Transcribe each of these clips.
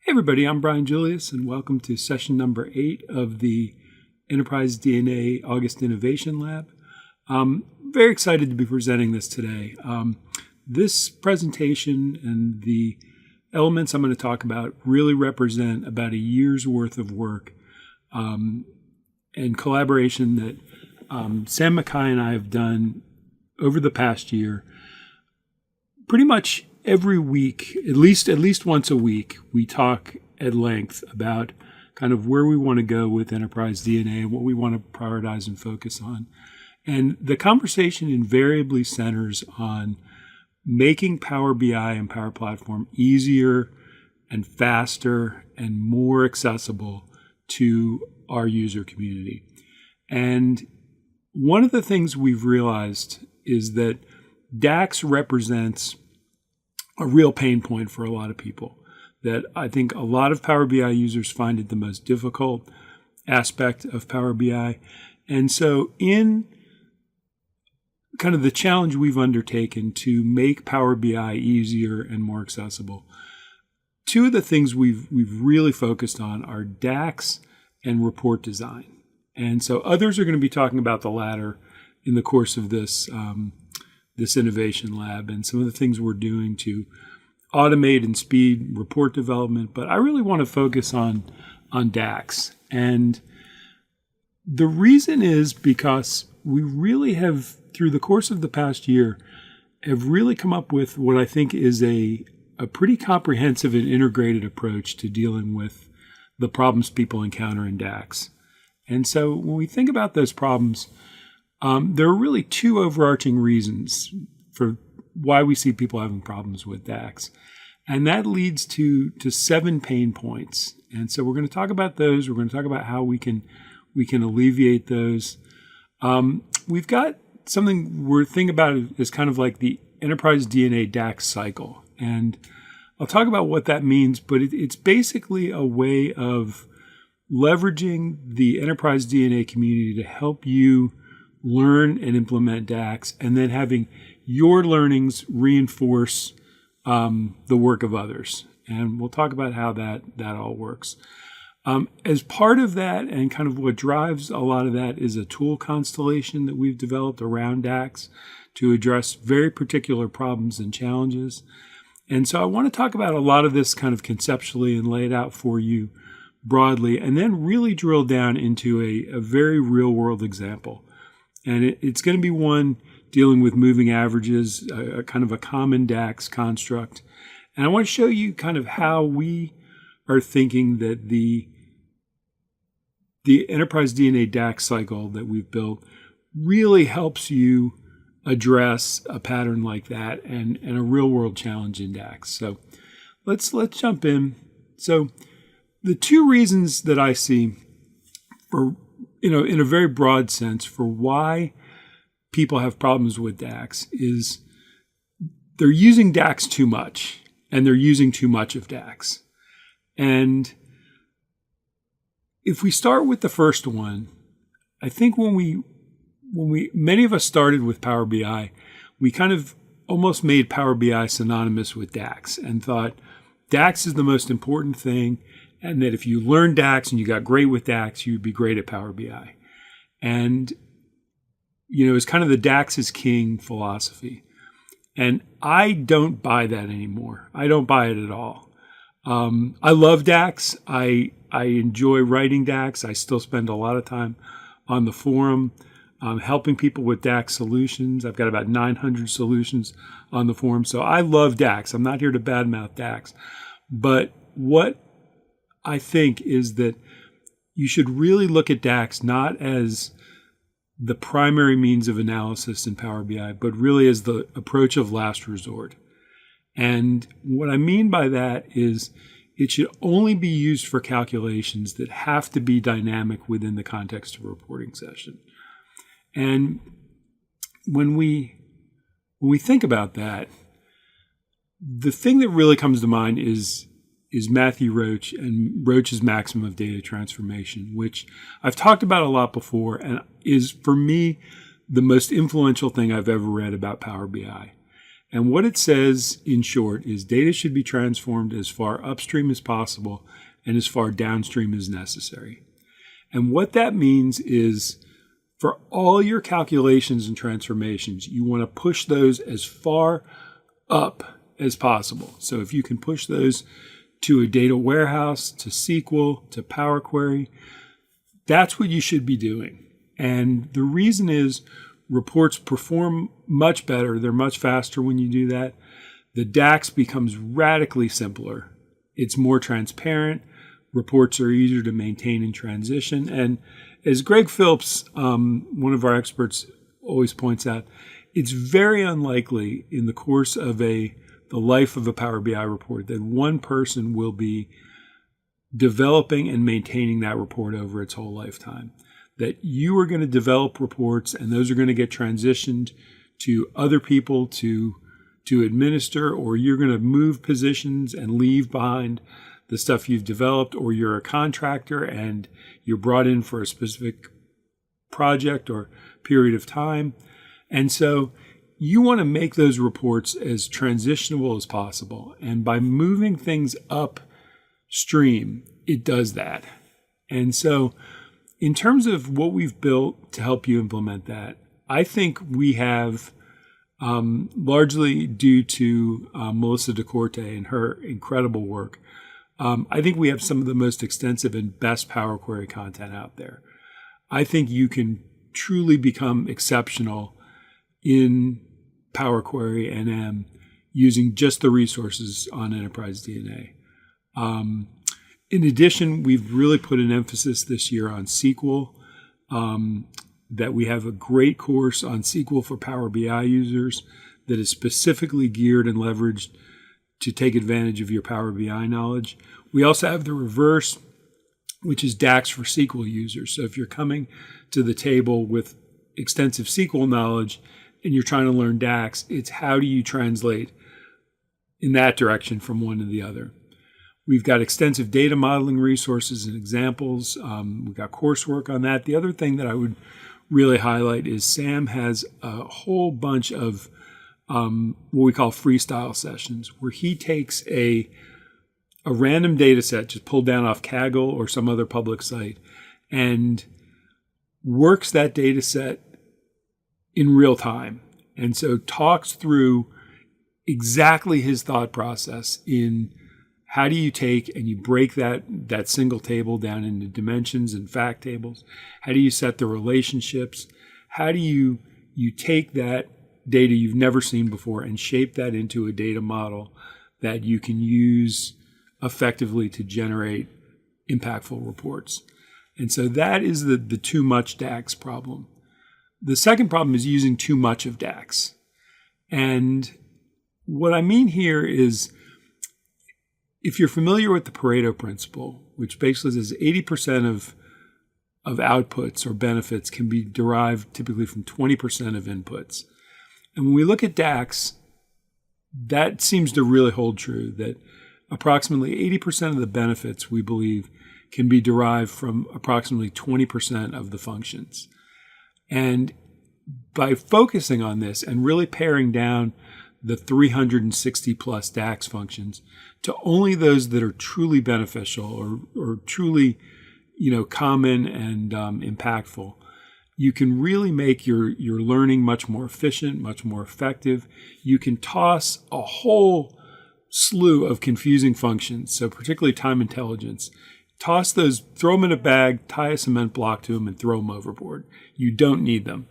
Hey everybody, I'm Brian Julius, and welcome to session number 8 of the Enterprise DNA August Innovation Lab. I'm very excited to be presenting this today. This presentation and the elements I'm going to talk about really represent about a year's worth of work and collaboration that Sam Mackay and I have done over the past year. Pretty much every week, at least once a week, we talk at length about kind of where we want to go with Enterprise DNA and what we want to prioritize and focus on. And the conversation invariably centers on making Power BI and Power Platform easier and faster and more accessible to our user community. And one of the things we've realized is that DAX represents a real pain point for a lot of people, that I think a lot of Power BI users find it the most difficult aspect of Power BI. And so in kind of the challenge we've undertaken to make Power BI easier and more accessible, two of the things we've really focused on are DAX and report design. And so others are going to be talking about the latter in the course of this innovation lab and some of the things we're doing to automate and speed report development. But I really want to focus on DAX. And the reason is because we really have, through the course of the past year, have really come up with what I think is a pretty comprehensive and integrated approach to dealing with the problems people encounter in DAX. And so when we think about those problems, there are really two overarching reasons for why we see people having problems with DAX. And that leads to 7 pain points. And so we're going to talk about those. We're going to talk about how we can alleviate those. We've got something we're thinking about as kind of like the Enterprise DNA DAX cycle. And I'll talk about what that means, but it's basically a way of leveraging the Enterprise DNA community to help you learn and implement DAX, and then having your learnings reinforce the work of others. And we'll talk about how that all works. As part of that, and kind of what drives a lot of that, is a tool constellation that we've developed around DAX to address very particular problems and challenges. And so I want to talk about a lot of this kind of conceptually and lay it out for you broadly, and then really drill down into a very real-world example. And it's going to be one dealing with moving averages, a kind of a common DAX construct. And I want to show you kind of how we are thinking that the Enterprise DNA DAX cycle that we've built really helps you address a pattern like that and a real-world challenge in DAX. So let's jump in. So the two reasons that I see for, in a very broad sense, for why people have problems with DAX is they're using DAX too much, and they're using too much of DAX. And if we start with the first one, I think when many of us started with Power BI, we kind of almost made Power BI synonymous with DAX and thought DAX is the most important thing, and that if you learn DAX and you got great with DAX, you'd be great at Power BI. And, it's kind of the DAX is king philosophy. And I don't buy that anymore. I don't buy it at all. I love DAX. I enjoy writing DAX. I still spend a lot of time on the forum helping people with DAX solutions. I've got about 900 solutions on the forum. So I love DAX. I'm not here to badmouth DAX. But what I think is that you should really look at DAX not as the primary means of analysis in Power BI, but really as the approach of last resort. And what I mean by that is it should only be used for calculations that have to be dynamic within the context of a reporting session. And when we think about that, the thing that really comes to mind is Matthew Roach and Roach's maximum of data transformation, which I've talked about a lot before and is, for me, the most influential thing I've ever read about Power BI. And what it says, in short, is data should be transformed as far upstream as possible and as far downstream as necessary. And what that means is for all your calculations and transformations, you want to push those as far up as possible. So if you can push those to a data warehouse, to SQL, to Power Query, that's what you should be doing. And the reason is reports perform much better. They're much faster when you do that. The DAX becomes radically simpler. It's more transparent. Reports are easier to maintain and transition. And as Greg Phillips, one of our experts, always points out, it's very unlikely in the course of the life of a Power BI report that one person will be developing and maintaining that report over its whole lifetime. That you are going to develop reports and those are going to get transitioned to other people to administer, or you're going to move positions and leave behind the stuff you've developed, or you're a contractor and you're brought in for a specific project or period of time. And so you want to make those reports as transitionable as possible. And by moving things upstream, it does that. And so in terms of what we've built to help you implement that, I think we have, largely due to Melissa DeCorte and her incredible work, I think we have some of the most extensive and best Power Query content out there. I think you can truly become exceptional in Power Query NM using just the resources on Enterprise DNA. In addition, we've really put an emphasis this year on SQL, that we have a great course on SQL for Power BI users that is specifically geared and leveraged to take advantage of your Power BI knowledge. We also have the reverse, which is DAX for SQL users. So if you're coming to the table with extensive SQL knowledge and you're trying to learn DAX, it's how do you translate in that direction from one to the other. We've got extensive data modeling resources and examples. We've got coursework on that. The other thing that I would really highlight is Sam has a whole bunch of what we call freestyle sessions, where he takes a random data set just pulled down off Kaggle or some other public site and works that data set in real time. And so talks through exactly his thought process in how do you take and you break that single table down into dimensions and fact tables? How do you set the relationships? How do you take that data you've never seen before and shape that into a data model that you can use effectively to generate impactful reports? And so that is the too much DAX problem. The second problem is using too much of DAX. And what I mean here is, if you're familiar with the Pareto Principle, which basically says 80% of outputs or benefits can be derived typically from 20% of inputs. And when we look at DAX, that seems to really hold true, that approximately 80% of the benefits, we believe, can be derived from approximately 20% of the functions. And by focusing on this and really paring down the 360 plus DAX functions to only those that are truly beneficial or truly, common and impactful, you can really make your learning much more efficient, much more effective. You can toss a whole slew of confusing functions, so particularly time intelligence. Toss those, throw them in a bag, tie a cement block to them, and throw them overboard. You don't need them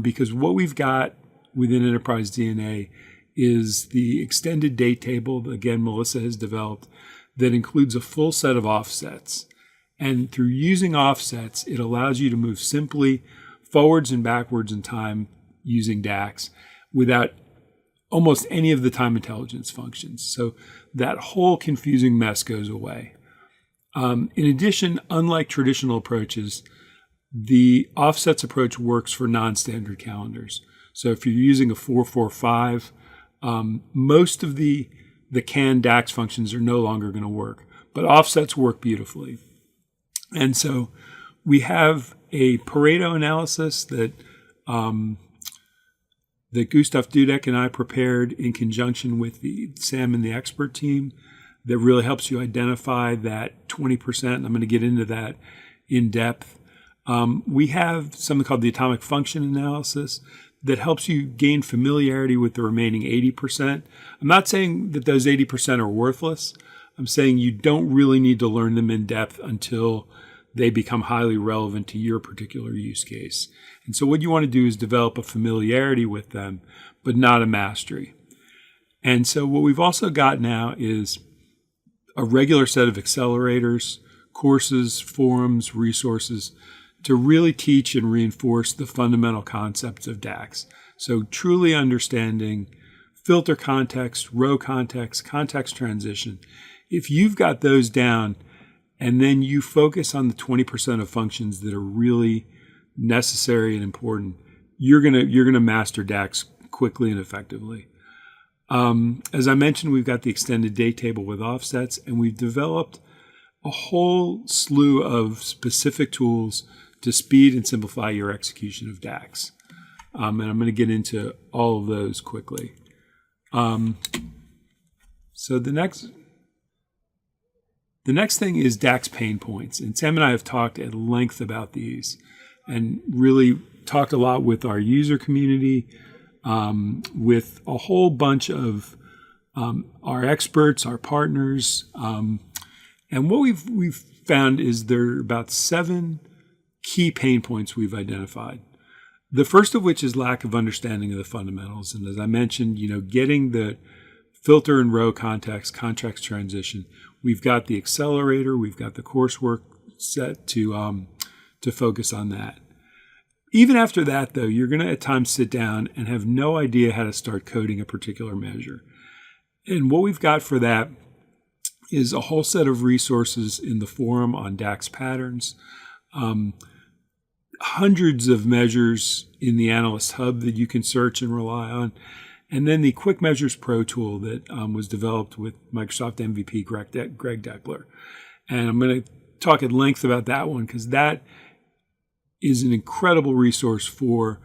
because what we've got within Enterprise DNA is the extended date table that, again, Melissa has developed, that includes a full set of offsets. And through using offsets, it allows you to move simply forwards and backwards in time using DAX without almost any of the time intelligence functions. So that whole confusing mess goes away. In addition, unlike traditional approaches, the offsets approach works for non-standard calendars. So if you're using a 445, most of the canned DAX functions are no longer going to work, but offsets work beautifully. And so we have a Pareto analysis that that Gustav Dudek and I prepared in conjunction with Sam and the expert team that really helps you identify that 20%. And I'm going to get into that in depth. We have something called the atomic function analysis that helps you gain familiarity with the remaining 80%. I'm not saying that those 80% are worthless. I'm saying you don't really need to learn them in depth until they become highly relevant to your particular use case. And so what you want to do is develop a familiarity with them, but not a mastery. And so what we've also got now is a regular set of accelerators, courses, forums, resources to really teach and reinforce the fundamental concepts of DAX. So truly understanding filter context, row context, context transition. If you've got those down and then you focus on the 20% of functions that are really necessary and important, you're gonna master DAX quickly and effectively. As I mentioned, we've got the extended date table with offsets, and we've developed a whole slew of specific tools to speed and simplify your execution of DAX. And I'm going to get into all of those quickly. So the next thing is DAX pain points. And Sam and I have talked at length about these and really talked a lot with our user community, with a whole bunch of our experts, our partners. And what we've found is there are about 7 key pain points we've identified. The first of which is lack of understanding of the fundamentals. And as I mentioned, getting the filter and row context transition. We've got the accelerator, we've got the coursework set to focus on that. Even after that, though, you're going to at times sit down and have no idea how to start coding a particular measure. And what we've got for that is a whole set of resources in the forum on DAX patterns, hundreds of measures in the Analyst Hub that you can search and rely on, and then the Quick Measures Pro tool that was developed with Microsoft MVP Greg Deckler. And I'm going to talk at length about that one because that is an incredible resource for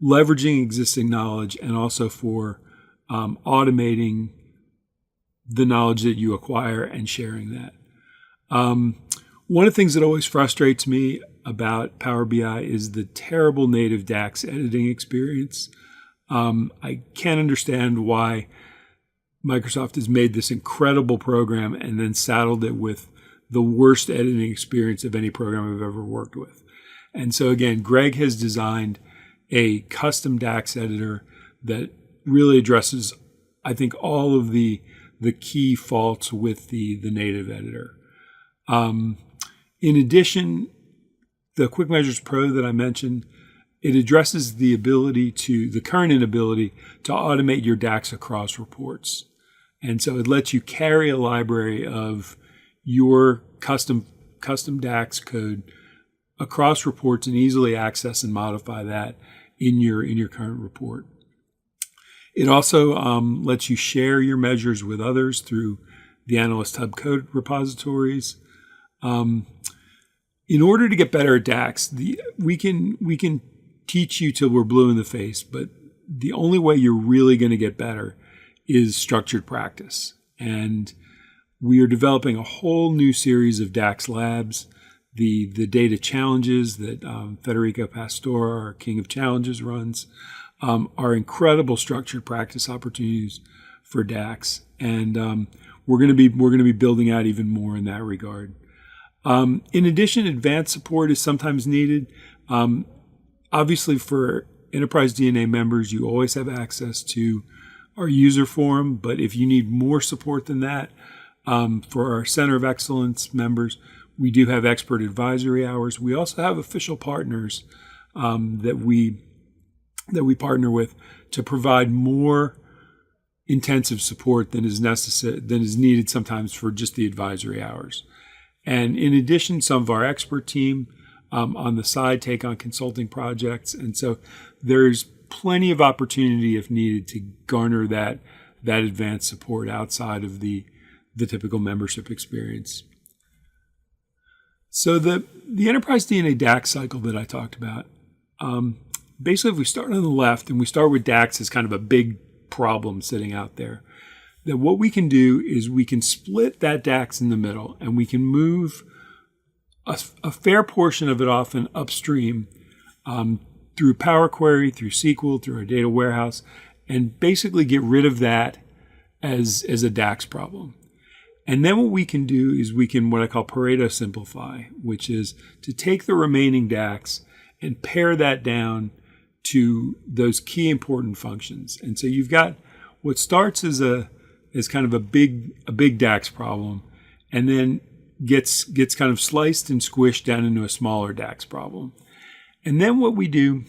leveraging existing knowledge and also for automating the knowledge that you acquire and sharing that. One of the things that always frustrates me about Power BI is the terrible native DAX editing experience. I can't understand why Microsoft has made this incredible program and then saddled it with the worst editing experience of any program I've ever worked with. And so again, Greg has designed a custom DAX editor that really addresses, I think, all of the key faults with the native editor. In addition, the Quick Measures Pro that I mentioned, it addresses the current inability to automate your DAX across reports. And so it lets you carry a library of your custom DAX code across reports and easily access and modify that in your current report. It also lets you share your measures with others through the Analyst Hub code repositories. In order to get better at DAX, we can teach you till we're blue in the face, but the only way you're really going to get better is structured practice. And we are developing a whole new series of DAX labs. The data challenges that Federico Pastor, our King of Challenges, runs are incredible structured practice opportunities for DAX, and we're going to be building out even more in that regard. In addition, advanced support is sometimes needed. Obviously, for Enterprise DNA members, you always have access to our user forum, but if you need more support than that, for our Center of Excellence members, we do have expert advisory hours. We also have official partners that we partner with to provide more intensive support than is needed sometimes for just the advisory hours. And in addition, some of our expert team on the side take on consulting projects, and so there's plenty of opportunity if needed to garner that advanced support outside of the typical membership experience. So the Enterprise DNA DAX cycle that I talked about, basically, if we start on the left and we start with DAX as kind of a big problem sitting out there, then what we can do is we can split that DAX in the middle, and we can move a fair portion of it off and upstream through Power Query, through SQL, through our data warehouse, and basically get rid of that as a DAX problem. And then what we can do is we can what I call Pareto simplify, which is to take the remaining DAX and pare that down to those key important functions. And so you've got what starts as kind of a big DAX problem, and then gets kind of sliced and squished down into a smaller DAX problem. And then what we do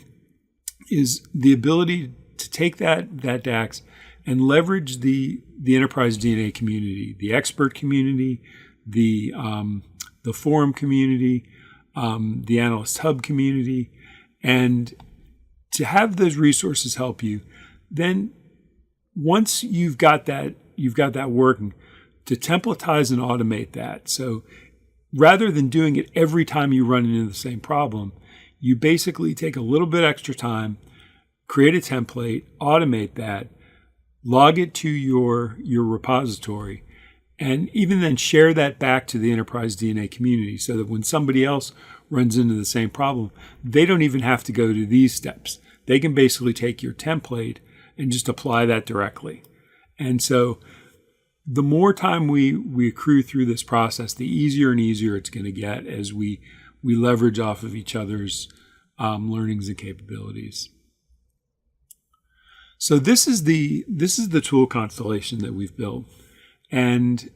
is the ability to take that DAX and leverage the enterprise DNA community, the expert community, the forum community, the analyst hub community, and to have those resources help you. Then once you've got that working, to templatize and automate that. So rather than doing it every time you run into the same problem, you basically take a little bit extra time, create a template, automate that, log it to your repository, and even then share that back to the enterprise DNA community so that when somebody else runs into the same problem, they don't even have to go to these steps. They can basically take your template and just apply that directly. And so the more time we accrue through this process, the easier and easier it's going to get as we leverage off of each other's learnings and capabilities. So this is the tool constellation that we've built, and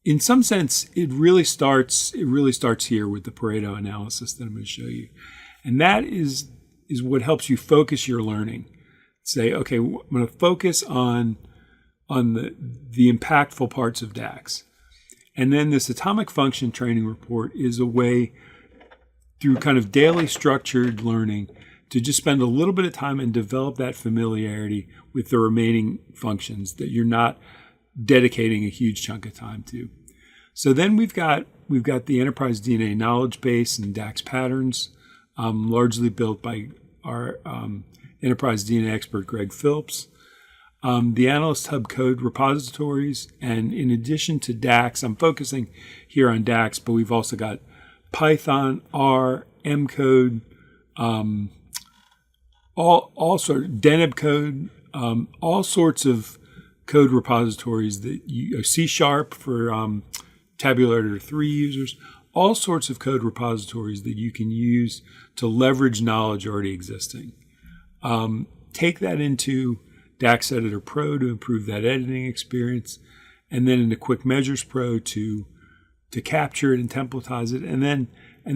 in some sense, it really starts here with the Pareto analysis that I'm going to show you, and that is what helps you focus your learning. Say, okay, I'm going to focus on the impactful parts of DAX. And then this atomic function training report is a way through kind of daily structured learning to just spend a little bit of time and develop that familiarity with the remaining functions that you're not dedicating a huge chunk of time to. So then we've got the enterprise DNA knowledge base and DAX patterns, largely built by our enterprise DNA expert, Greg Phillips. The Analyst Hub code repositories, and in addition to DAX, I'm focusing here on DAX, but we've also got Python, R, M code, all sort of Deneb code, all sorts of code repositories that C# for Tabular Editor 3 users, all sorts of code repositories that you can use to leverage knowledge already existing. Take that into DAX Editor Pro to improve that editing experience, and then into Quick Measures Pro to capture it and templatize it, and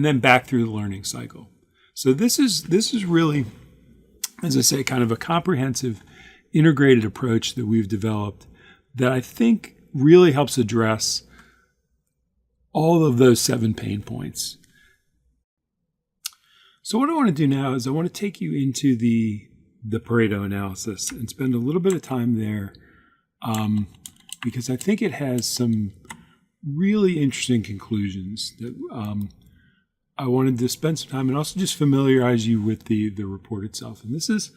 then back through the learning cycle. So this is really, as I say, kind of a comprehensive, integrated approach that we've developed that I think really helps address all of those 7 pain points. So what I want to do now is I want to take you into the Pareto analysis and spend a little bit of time there because I think it has some really interesting conclusions that I wanted to spend some time and also just familiarize you with the report itself. And this is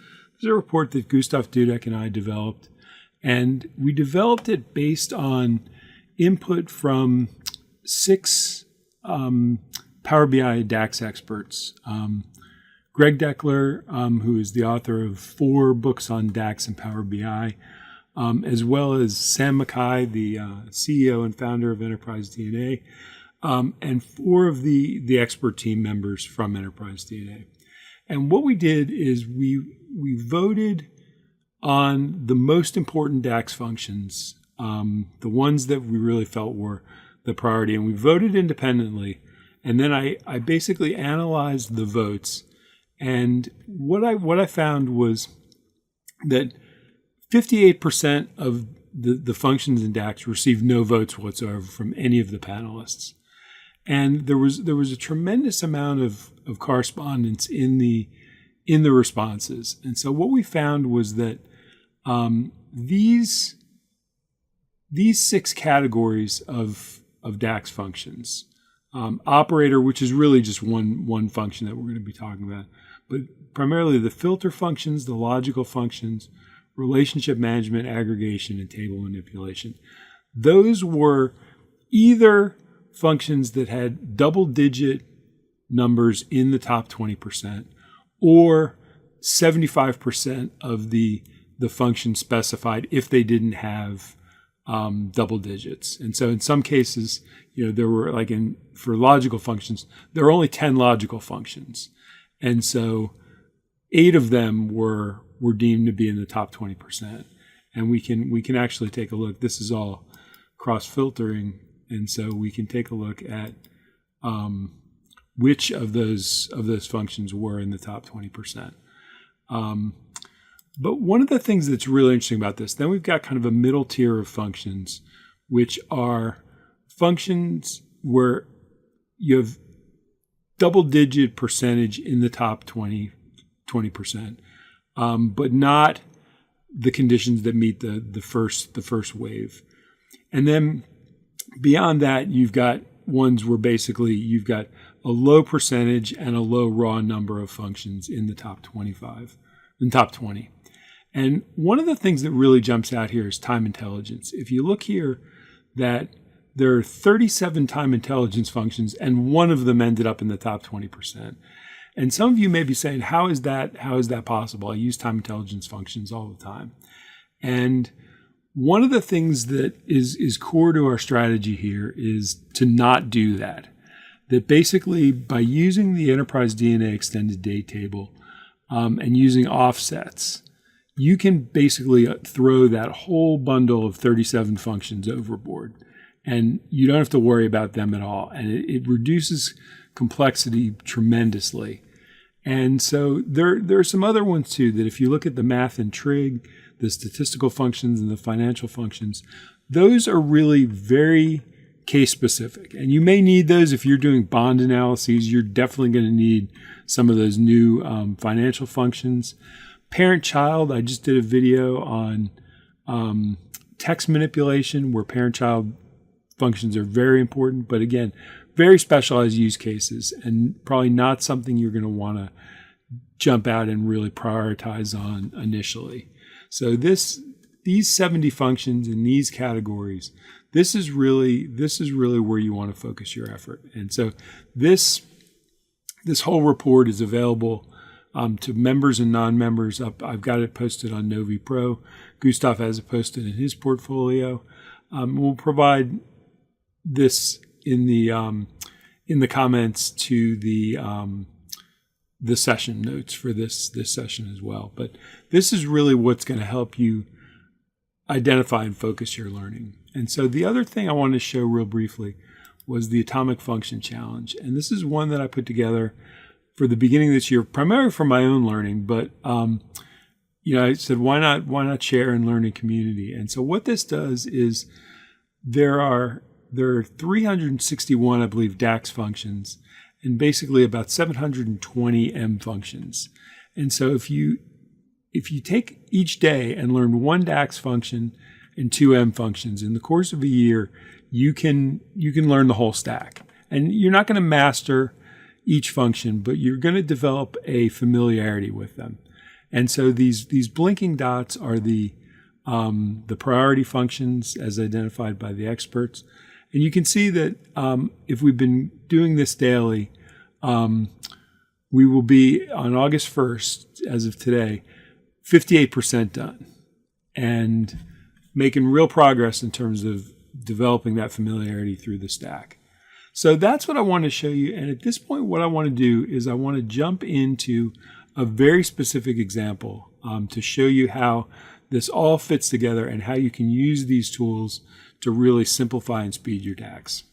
a report that Gustav Dudek and I developed, and we developed it based on input from 6 Power BI DAX experts. Greg Deckler, who is the author of 4 books on DAX and Power BI, as well as Sam Mackay, the CEO and founder of Enterprise DNA, and 4 of the expert team members from Enterprise DNA. And what we did is we voted on the most important DAX functions, the ones that we really felt were the priority, and we voted independently. And then I basically analyzed the votes. And what I found was that 58% of the functions in DAX received no votes whatsoever from any of the panelists. And there was a tremendous amount of correspondence in the responses. And so what we found was that these 6 categories of DAX functions, operator, which is really just one function that we're going to be talking about, but primarily the filter functions, the logical functions, relationship management, aggregation, and table manipulation. Those were either functions that had double-digit numbers in the top 20%, or 75% of the function specified if they didn't have double digits. And so in some cases, there were for logical functions, there are only 10 logical functions. And so 8 of them were deemed to be in the top 20%. And we can actually take a look. This is all cross-filtering. And so we can take a look at which of those functions were in the top 20%. But one of the things that's really interesting about this, then we've got kind of a middle tier of functions, which are functions where you have double-digit percentage in the top 20%, but not the conditions that meet the first wave. And then beyond that, you've got ones where basically you've got a low percentage and a low raw number of functions in the top 20. And one of the things that really jumps out here is time intelligence. If you look here, that there are 37 time intelligence functions, and one of them ended up in the top 20%. And some of you may be saying, how is that possible? I use time intelligence functions all the time. And one of the things that is core to our strategy here is to not do that. That basically by using the Enterprise DNA extended date table and using offsets, you can basically throw that whole bundle of 37 functions overboard, and you don't have to worry about them at all. And it reduces complexity tremendously. And so there are some other ones too, that if you look at the math and trig, the statistical functions and the financial functions, those are really very case specific. And you may need those if you're doing bond analyses. You're definitely going to need some of those new financial functions. Parent-child, I just did a video on text manipulation, where parent-child functions are very important, but again, very specialized use cases, and probably not something you're going to want to jump out and really prioritize on initially. So these 70 functions in these categories, this is really where you want to focus your effort. And so this whole report is available to members and non-members. I've got it posted on Novi Pro. Gustav has it posted in his portfolio. We'll provide this in the comments to the session notes for this session as well. But this is really what's going to help you identify and focus your learning. And so the other thing I wanted to show real briefly was the Atomic Function Challenge. And this is one that I put together for the beginning of this year, primarily for my own learning. But I said, why not share and learn in community? And so what this does is there are 361, I believe, DAX functions, and basically about 720 M functions. And so if you take each day and learn one DAX function and 2 M functions in the course of a year, you can learn the whole stack. And you're not going to master each function, but you're going to develop a familiarity with them. And so these blinking dots are the priority functions as identified by the experts. And you can see that if we've been doing this daily, we will be on August 1st, as of today, 58% done, and making real progress in terms of developing that familiarity through the stack. So that's what I want to show you. And at this point, what I want to do is I want to jump into a very specific example to show you how this all fits together and how you can use these tools to really simplify and speed your DAX.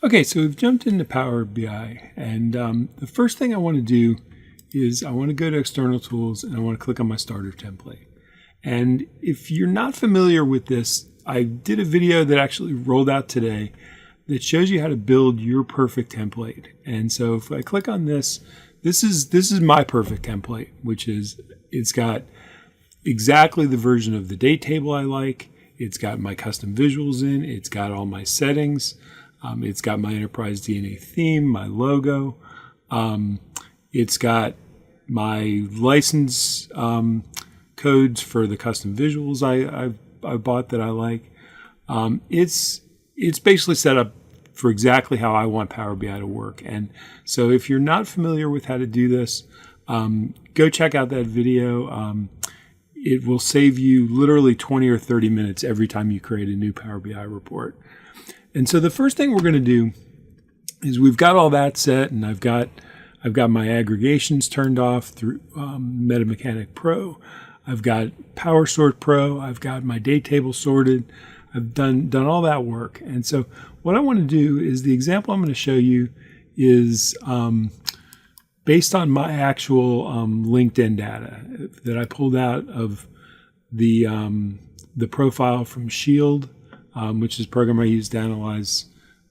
Okay, so we've jumped into Power BI, and the first thing I want to do is I want to go to External Tools, and I want to click on my starter template. And if you're not familiar with this, I did a video that actually rolled out today that shows you how to build your perfect template. And so if I click on this is my perfect template, which is it's got exactly the version of the date table I like. It's got my custom visuals in. It's got all my settings. It's got my Enterprise DNA theme, my logo. It's got my license codes for the custom visuals I bought that I like. It's basically set up for exactly how I want Power BI to work. And so if you're not familiar with how to do this, go check out that video. It will save you literally 20 or 30 minutes every time you create a new Power BI report. And so the first thing we're going to do is we've got all that set, and I've got my aggregations turned off through MetaMechanic Pro. I've got Power Sort Pro. I've got my date table sorted. I've done all that work. And so what I want to do is the example I'm going to show you is based on my actual LinkedIn data that I pulled out of the profile from Shield, which is a program I use to analyze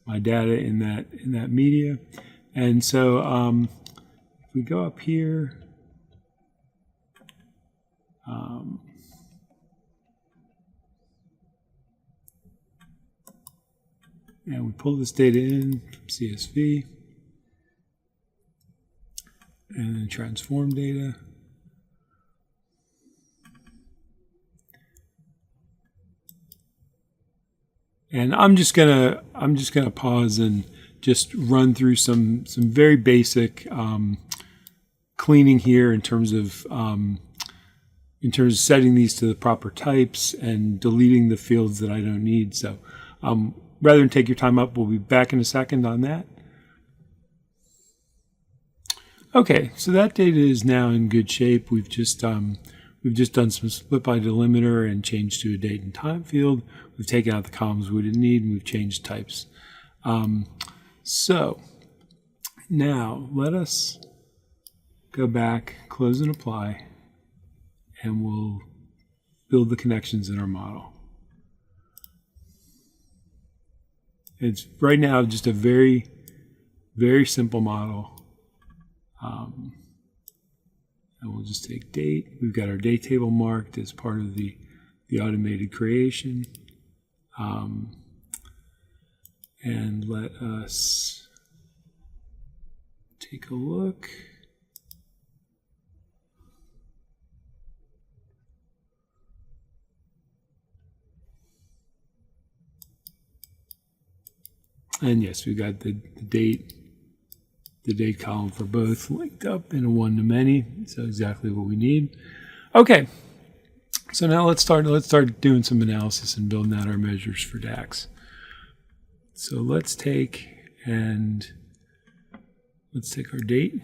my data in that media. And so if we go up here, and we pull this data in from CSV, and then transform data. And I'm just gonna pause and just run through some very basic cleaning here in terms of setting these to the proper types and deleting the fields that I don't need. So rather than take your time up, we'll be back in a second on that. Okay, so that data is now in good shape. We've just done some split by delimiter and changed to a date and time field. We've taken out the columns we didn't need, and we've changed types. So now let us go back, close and apply, and we'll build the connections in our model. It's right now just a very, very simple model. And we'll just take date. We've got our date table marked as part of the automated creation. And let us take a look. And yes, we've got the date column for both linked up in a one-to-many. So exactly what we need. Okay, so now let's start doing some analysis and building out our measures for DAX. So let's take our date,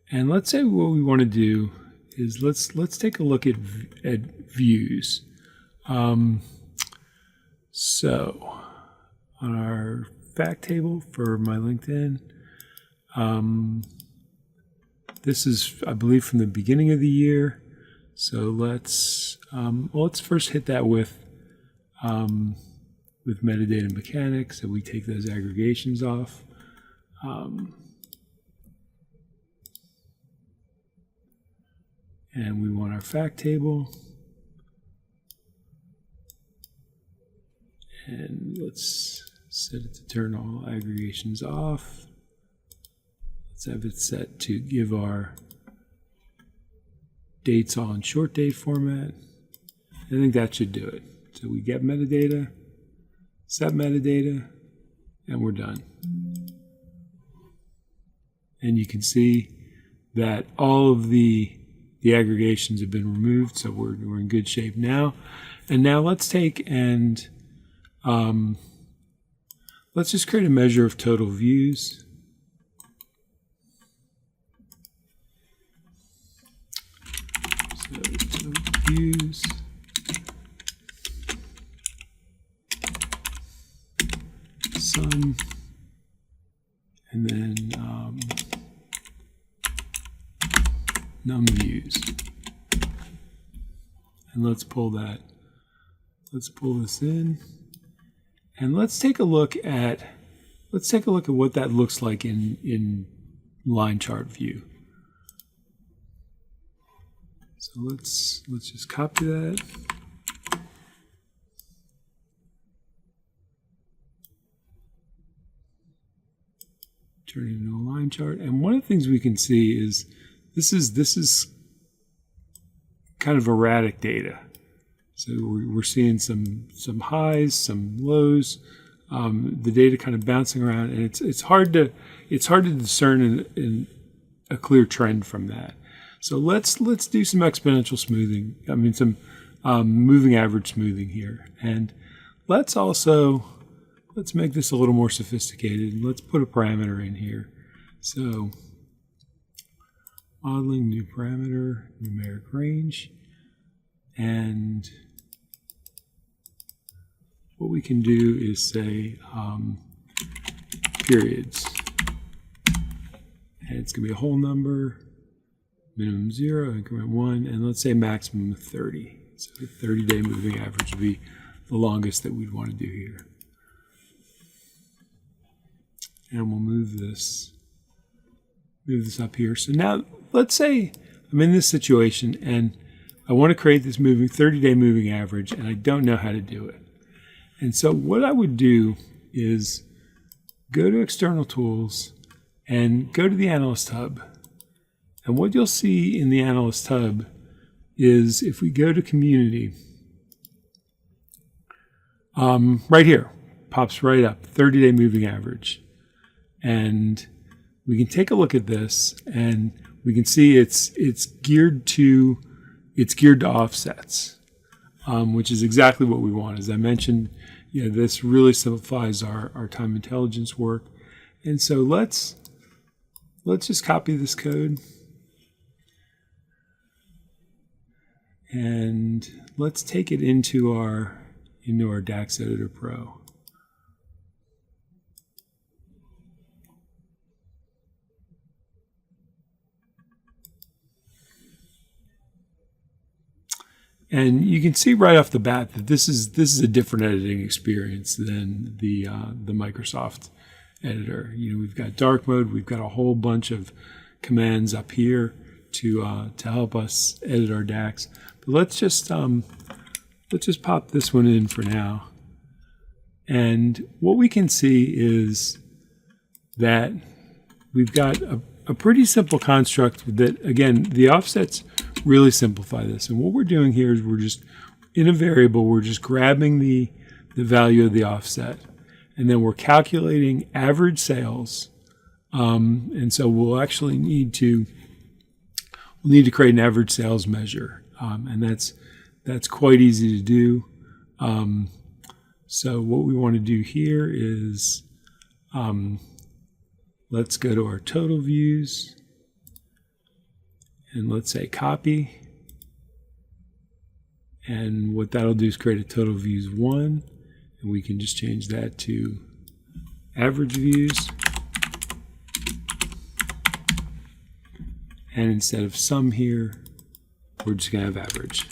and let's say what we want to do is let's take a look at views. So on our fact table for my LinkedIn, this is, I believe, from the beginning of the year. So let's first hit that with metadata mechanics, so we take those aggregations off. And we want our fact table. And let's set it to turn all aggregations off. Let's have it set to give our dates all in short date format. I think that should do it. So we get metadata, set metadata, and we're done. And you can see that all of the aggregations have been removed, so we're in good shape now. And now let's take and let's just create a measure of total views. So total views. Sum. And then num views. And let's pull this in. And let's take a look at what that looks like in line chart view. So let's just copy that. turning into a line chart. And one of the things we can see is this is kind of erratic data. So we're seeing some highs, some lows, the data kind of bouncing around, and it's hard to discern in a clear trend from that. So let's do some exponential smoothing. I mean some moving average smoothing here, and let's make this a little more sophisticated. Let's put a parameter in here. So modeling, new parameter, numeric range, and what we can do is say periods, and it's going to be a whole number, minimum 0, increment 1, and let's say maximum of 30. So the 30-day moving average would be the longest that we'd want to do here. And we'll move this up here. So now let's say I'm in this situation and I want to create this 30-day moving average, and I don't know how to do it. And so what I would do is go to External Tools and go to the Analyst Hub. And what you'll see in the Analyst Hub is if we go to Community, right here, pops right up, 30-day moving average. And we can take a look at this, and we can see it's geared to offsets, which is exactly what we want. As I mentioned, this really simplifies our time intelligence work. And so let's just copy this code, and let's take it into our DAX Editor Pro. And you can see right off the bat that this is a different editing experience than the Microsoft editor. We've got dark mode. We've got a whole bunch of commands up here to help us edit our DAX. But let's just pop this one in for now. And what we can see is that we've got a pretty simple construct that, again, the offsets really simplify this. And what we're doing here is we're just, in a variable, we're just grabbing the value of the offset. And then we're calculating average sales. And so we'll actually need to create an average sales measure. And that's quite easy to do. So what we want to do here is let's go to our total views. And let's say copy. And what that'll do is create a total views 1. And we can just change that to average views. And instead of sum here, we're just going to have average.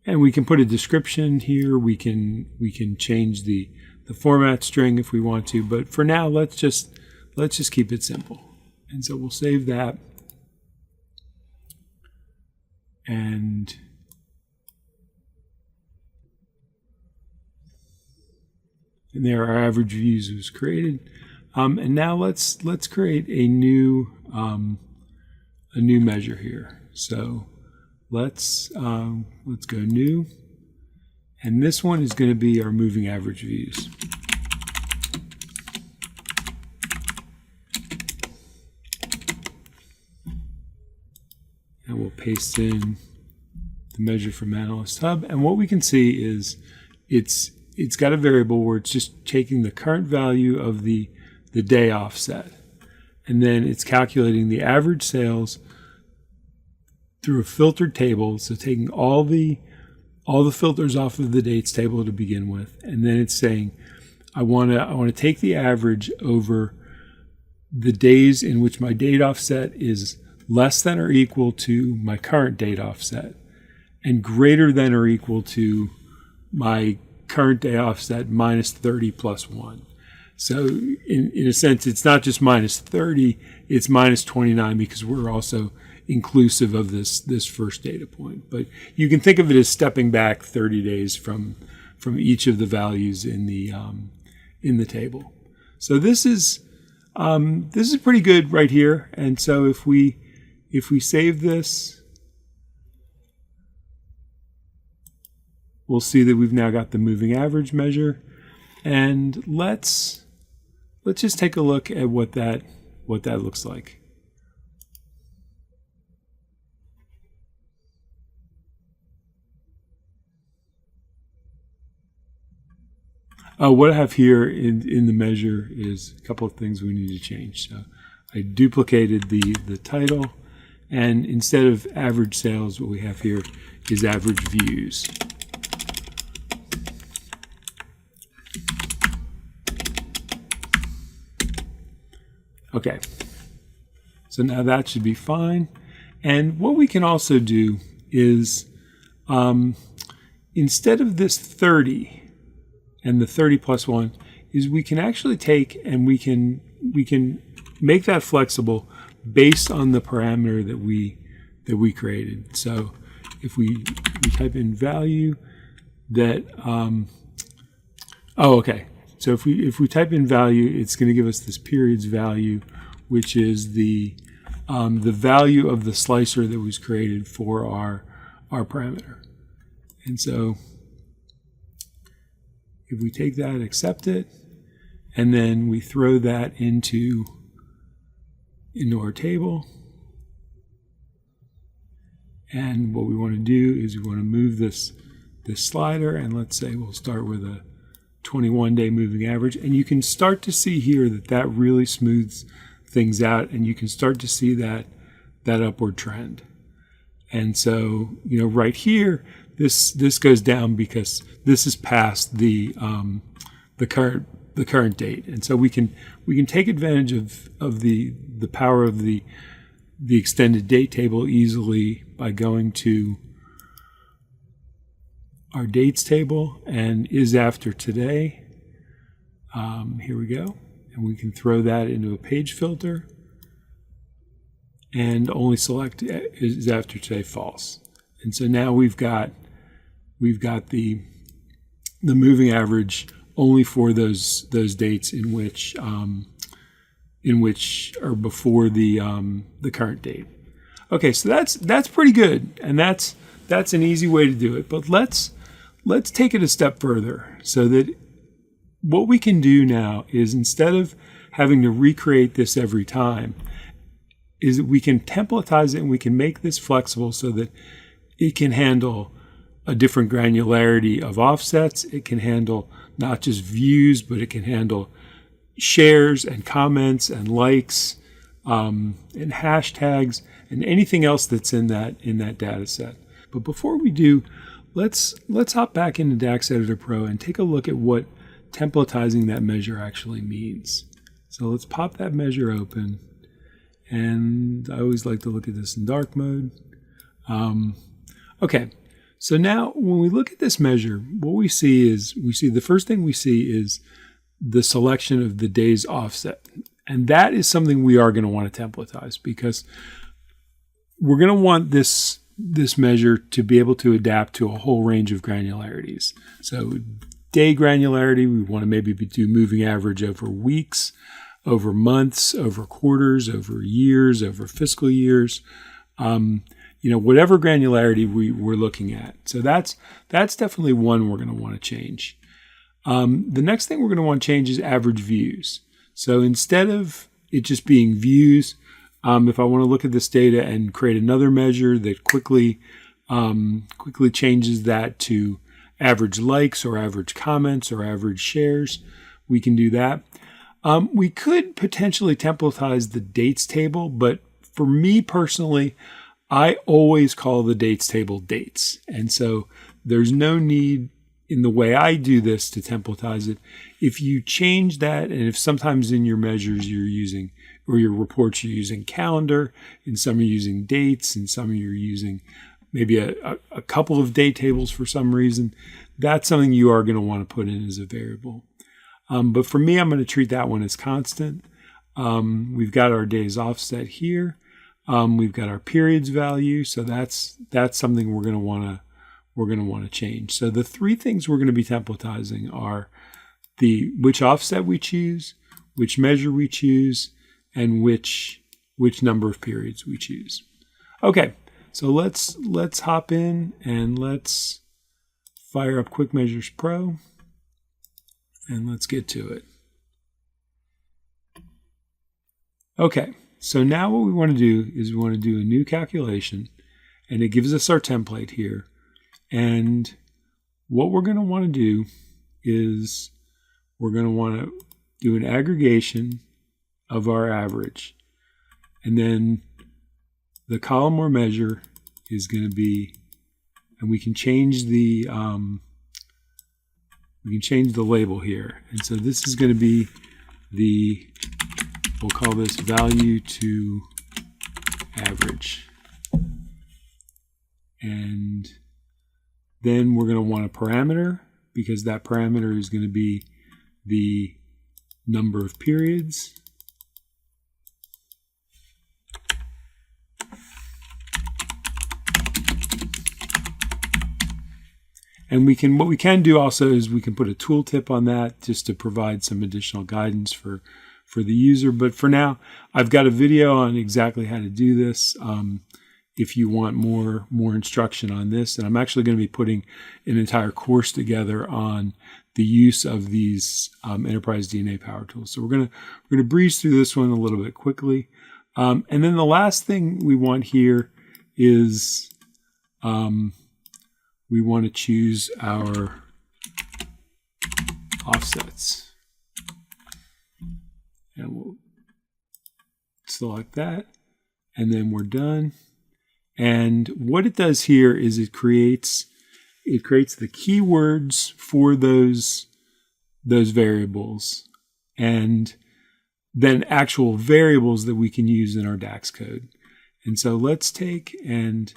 And we can put a description here. We can change the format string if we want to. But for now, let's just keep it simple. And so we'll save that. And there our average views was created. And now let's create a new measure here. So let's go new. And this one is going to be our moving average views. And we'll paste in the measure from Analyst Hub. And what we can see is it's got a variable where it's just taking the current value of the day offset. And then it's calculating the average sales through a filtered table. So taking all the filters off of the dates table to begin with. And then it's saying, I want to take the average over the days in which my date offset is less than or equal to my current date offset and greater than or equal to my current day offset minus 30 plus 1. So in a sense, it's not just minus 30, it's minus 29 because we're also inclusive of this first data point. But you can think of it as stepping back 30 days from each of the values in the in the table. So this is pretty good right here. And so if we save this, we'll see that we've now got the moving average measure. And let's just take a look at what that looks like. What I have here in the measure is a couple of things we need to change. So I duplicated the title, and instead of average sales, what we have here is average views. Okay, so now that should be fine. And what we can also do is, instead of this 30 and the 30 plus 1, is we can actually take and we can make that flexible based on the parameter that we created. So if we type in value that so if we type in value, it's going to give us this periods value, which is the value of the slicer that was created for our parameter. And so if we take that, accept it, and then we throw that into our table, and what we want to do is we want to move this slider, and let's say we'll start with a 21-day moving average, and you can start to see here that really smooths things out, and you can start to see that upward trend. And so, right here, this goes down because this is past the current date, and so we can take advantage of the power of the extended date table easily by going to our dates table and is after today. Here we go, and we can throw that into a page filter and only select is after today false. And so now we've got the moving average only for those dates in which are before the current date. Okay, so that's pretty good, and that's an easy way to do it. But let's take it a step further, so that what we can do now is, instead of having to recreate this every time, is that we can templatize it and we can make this flexible so that it can handle a different granularity of offsets. It can handle not just views, but it can handle shares and comments and likes and hashtags and anything else that's in that data set. But before we do, let's hop back into DAX Editor Pro and take a look at what templatizing that measure actually means. So let's pop that measure open, and I always like to look at this in dark mode. Okay, so now when we look at this measure, what we see the first thing we see is the selection of the day's offset. And that is something we are going to want to templatize, because we're going to want this measure to be able to adapt to a whole range of granularities. So day granularity, we want to maybe do moving average over weeks, over months, over quarters, over years, over fiscal years, whatever granularity we're looking at. So that's definitely one we're going to want to change. The next thing we're going to want to change is average views. So instead of it just being views, if I want to look at this data and create another measure that quickly changes that to average likes or average comments or average shares, we can do that. We could potentially templatize the dates table, but for me personally, I always call the dates table dates. And so there's no need in the way I do this to templatize it. If you change that, and if sometimes in your measures you're using, or your reports you're using calendar, and some are using dates, and some you're using maybe a couple of date tables for some reason, that's something you are going to want to put in as a variable. But for me, I'm going to treat that one as constant. We've got our days offset here. We've got our periods value, so that's something we're going to want to change. So the three things we're going to be templatizing are which offset we choose, which measure we choose, and which number of periods we choose. Okay, so let's hop in and let's fire up Quick Measures Pro, and let's get to it. Okay, so now what we want to do is we want to do a new calculation, and it gives us our template here. And what we're going to want to do is we're going to want to do an aggregation of our average. And then the column or measure is going to be, and we can change the label here. And so this is going to be we'll call this value to average. And then we're going to want a parameter, because that parameter is going to be the number of periods. And what we can do also is we can put a tooltip on that just to provide some additional guidance for the user. But for now, I've got a video on exactly how to do this. If you want more instruction on this, and I'm actually going to be putting an entire course together on the use of these enterprise DNA power tools. So we're going to breeze through this one a little bit quickly. And then the last thing we want here is we want to choose our offsets. And we'll select that, and then we're done. And what it does here is it creates the keywords for those variables, and then actual variables that we can use in our DAX code. And so let's take and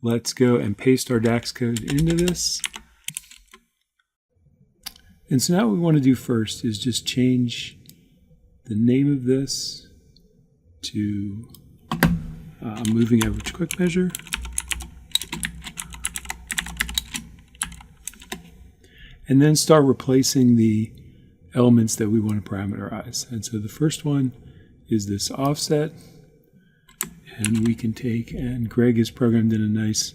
let's go and paste our DAX code into this. And so now what we want to do first is just change the name of this to moving average quick measure. And then start replacing the elements that we want to parameterize. And so the first one is this offset. And we can take, and Greg has programmed in a nice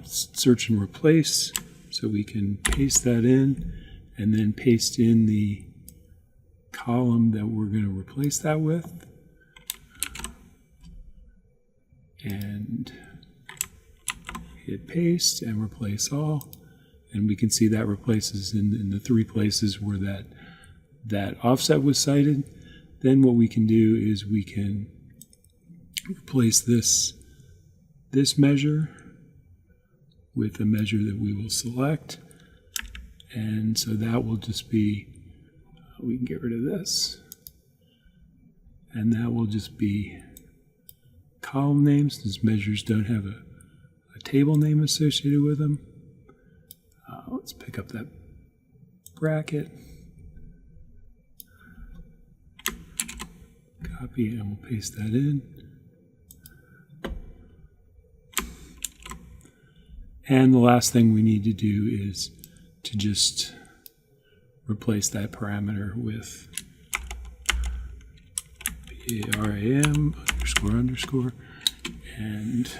search and replace. So we can paste that in and then paste in the column that we're going to replace that with. And hit paste and replace all. And we can see that replaces in the three places where that offset was cited. Then what we can do is we can replace this measure with a measure that we will select. And so that will just be, we can get rid of this. And that will just be column names. These measures don't have a table name associated with them. Let's pick up that bracket. Copy, and we'll paste that in. And the last thing we need to do is to just replace that parameter with RAM __ and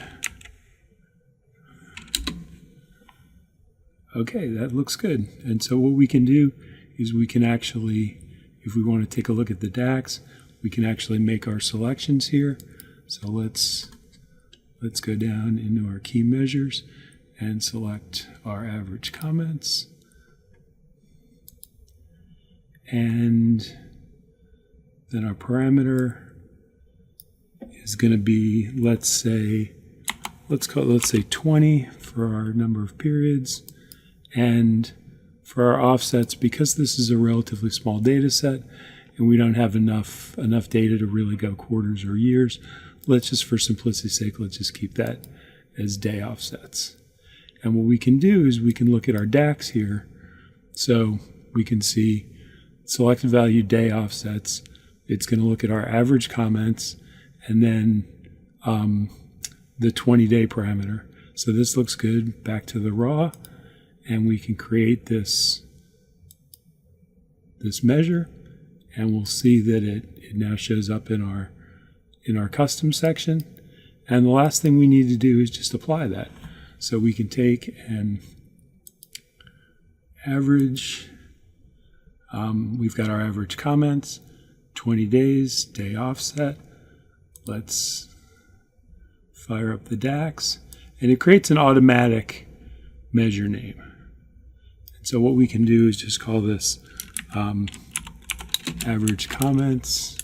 okay, that looks good. And so what we can do is we can actually, if we want to take a look at the DAX, we can actually make our selections here. So let's go down into our key measures and select our average comments. And then our parameter is going to be, let's say 20 for our number of periods. And for our offsets, because this is a relatively small data set and we don't have enough data to really go quarters or years, let's just, for simplicity's sake, let's just keep that as day offsets. And what we can do is we can look at our DAX here. So we can see selected value day offsets. It's going to look at our average comments and then the 20-day parameter. So this looks good. Back to the raw. And we can create this this measure, and we'll see that it now shows up in our custom section. And the last thing we need to do is just apply that. So we can take an average. We've got our average comments, 20 days, day offset. Let's fire up the DAX, and it creates an automatic measure name. And so what we can do is just call this average comments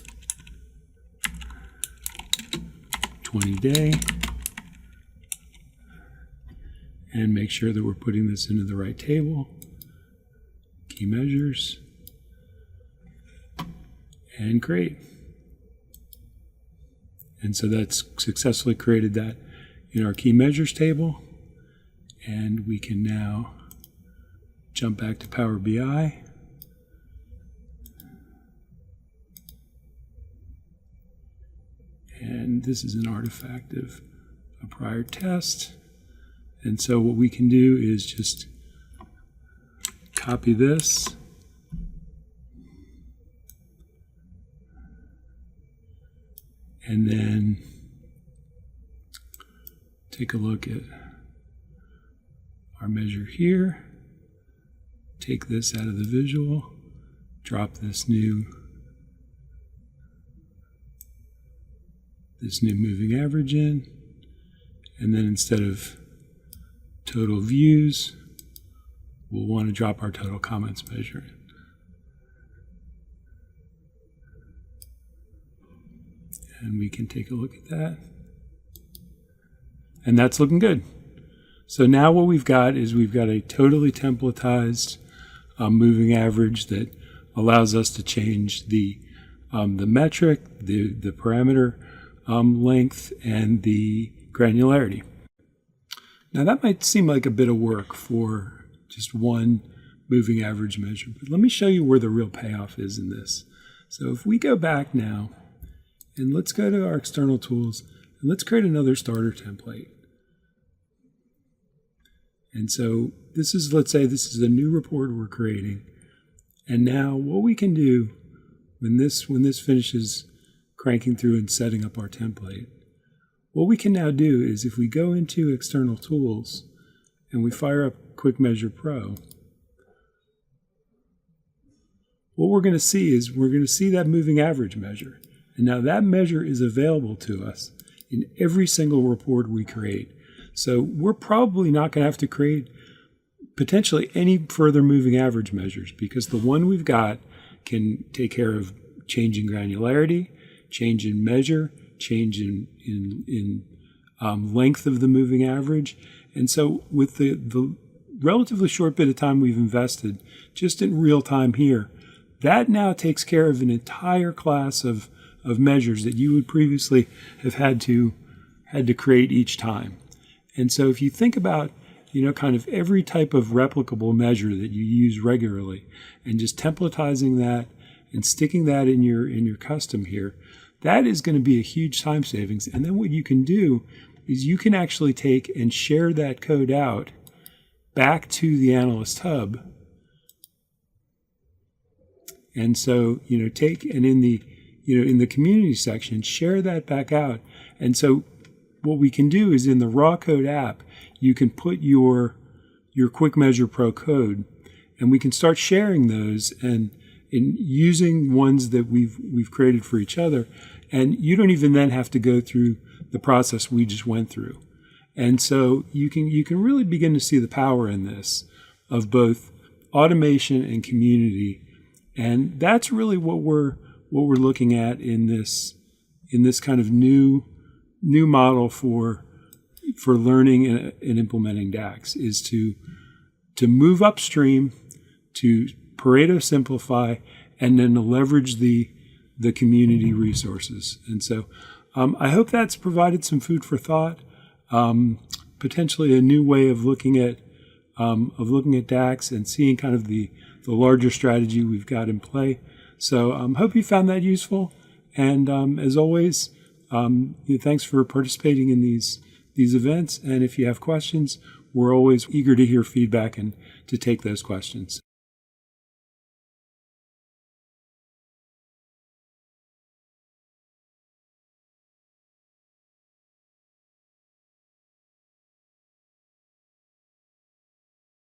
20 day, and make sure that we're putting this into the right table. Key measures, and great. And so that's successfully created that in our key measures table. And we can now jump back to Power BI. And this is an artifact of a prior test. And so what we can do is just copy this, and then take a look at our measure here, take this out of the visual, drop this new moving average in, and then instead of total views, we'll want to drop our total comments measure in. And we can take a look at that. And that's looking good. So now what we've got is we've got a totally templatized moving average that allows us to change the metric, the parameter length, and the granularity. Now that might seem like a bit of work for just one moving average measure, but let me show you where the real payoff is in this. So if we go back now, and let's go to our external tools, and let's create another starter template. And so this is, let's say this is a new report we're creating. And now what we can do when this finishes cranking through and setting up our template, what we can now do is if we go into external tools and we fire up Quick Measure Pro, what we're going to see is we're going to see that moving average measure. And now that measure is available to us in every single report we create. So we're probably not going to have to create potentially any further moving average measures, because the one we've got can take care of change in granularity, change in measure, change in length of the moving average. And so with the relatively short bit of time we've invested just in real time here, that now takes care of an entire class of measures that you would previously have had to create each time. And so if you think about, kind of every type of replicable measure that you use regularly, and just templatizing that and sticking that in your custom here, that is going to be a huge time savings. And then what you can do is you can actually take and share that code out back to the Analyst Hub. And so, take and in the community section, share that back out. And so what we can do is in the raw code app, you can put your Quick Measure Pro code, and we can start sharing those and in using ones that we've created for each other. And you don't even then have to go through the process we just went through. And so you can really begin to see the power in this of both automation and community. And that's really what we're looking at in this kind of new model for learning and implementing DAX, is to move upstream, to Pareto simplify, and then to leverage the community resources. And so I hope that's provided some food for thought, potentially a new way of looking at DAX and seeing kind of the larger strategy we've got in play. So hope you found that useful. And as always, thanks for participating in these events. And if you have questions, we're always eager to hear feedback and to take those questions.